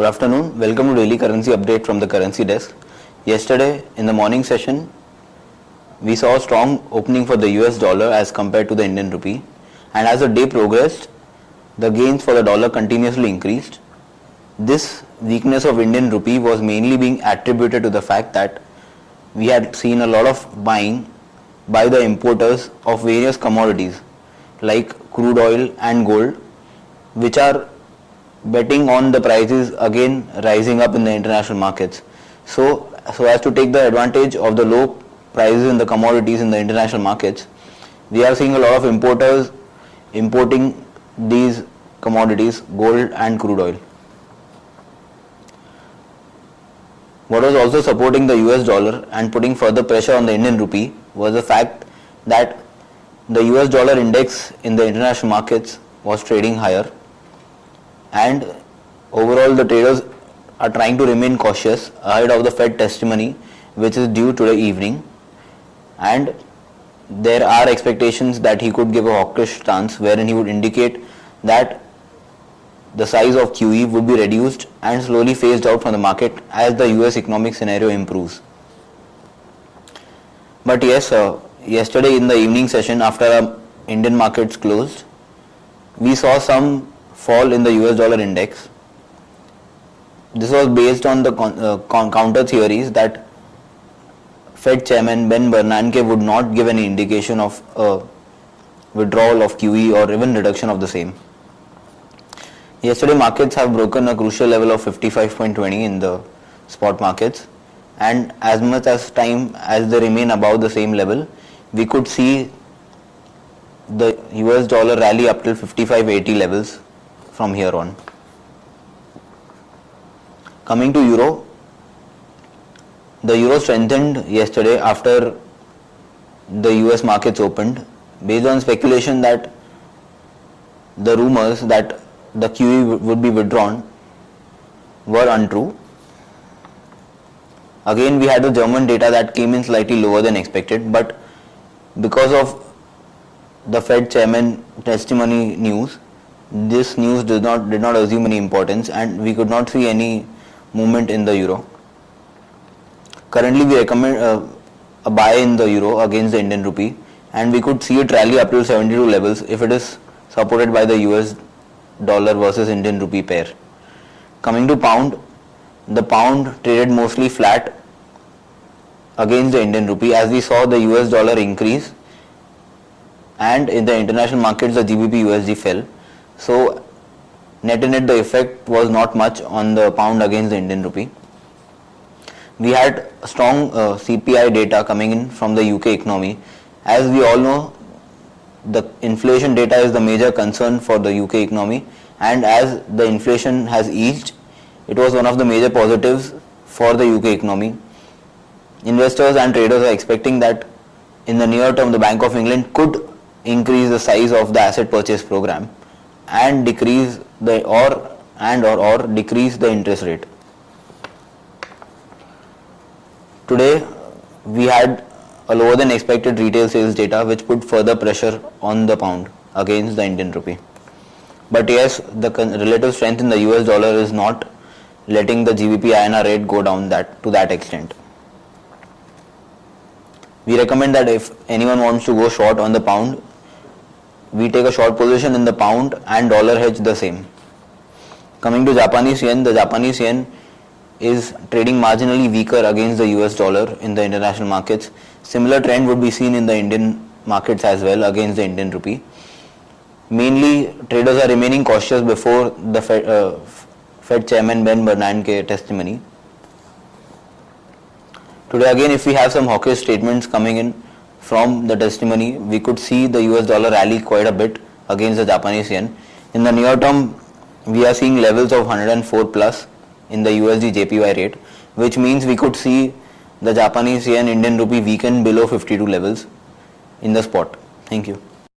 Good afternoon. Welcome to Daily Currency Update from the Currency Desk. Yesterday, in the morning session, we saw a strong opening for the US dollar as compared to the Indian rupee. And as the day progressed, the gains for the dollar continuously increased. This weakness of Indian rupee was mainly being attributed to the fact that we had seen a lot of buying by the importers of various commodities like crude oil and gold, which are betting on the prices again rising up in the international markets. So as to take the advantage of the low prices in the commodities in the international markets, we are seeing a lot of importers importing these commodities, gold and crude oil. What was also supporting the US dollar and putting further pressure on the Indian rupee was the fact that the US dollar index in the international markets was trading higher, and overall the traders are trying to remain cautious ahead of the Fed testimony, which is due today evening, and there are expectations that he could give a hawkish stance wherein he would indicate that the size of QE would be reduced and slowly phased out from the market as the US economic scenario improves. But yes, yesterday in the evening session after our Indian markets closed, we saw some fall in the US dollar index. This was based on the counter theories that Fed Chairman Ben Bernanke would not give any indication of withdrawal of QE or even reduction of the same. Yesterday markets have broken a crucial level of 55.20 in the spot markets, and as much as time as they remain above the same level, we could see the US dollar rally up till 55.80 levels from here on. Coming to euro, the euro strengthened yesterday after the US markets opened based on speculation that the rumors that the QE would be withdrawn were untrue. Again, we had the German data that came in slightly lower than expected, but because of the Fed chairman testimony news, this news did not assume any importance, and we could not see any movement in the euro. Currently, we recommend a buy in the euro against the Indian rupee, and we could see it rally up to 72 levels if it is supported by the US dollar versus Indian rupee pair. Coming to pound, the pound traded mostly flat against the Indian rupee as we saw the US dollar increase, and in the international markets the GBP USD fell. So net the effect was not much on the pound against the Indian rupee. We had strong CPI data coming in from the UK economy. As we all know, the inflation data is the major concern for the UK economy, and as the inflation has eased, it was one of the major positives for the UK economy. Investors and traders are expecting that in the near term the Bank of England could increase the size of the asset purchase program and decrease the or decrease the interest rate. Today we had a lower than expected retail sales data which put further pressure on the pound against the Indian rupee. But yes, the relative strength in the US dollar is not letting the GBP INR rate go down to that extent. We recommend that if anyone wants to go short on the pound, we take a short position in the pound and dollar hedge the same. Coming to Japanese yen, the Japanese yen is trading marginally weaker against the US dollar in the international markets. Similar trend would be seen in the Indian markets as well against the Indian rupee. Mainly, traders are remaining cautious before the Fed Chairman Ben Bernanke testimony. Today again, if we have some hawkish statements coming in from the testimony, we could see the US dollar rally quite a bit against the Japanese yen. In the near term, we are seeing levels of 104 plus in the USD JPY rate, which means we could see the Japanese yen Indian rupee weaken below 52 levels in the spot. Thank you.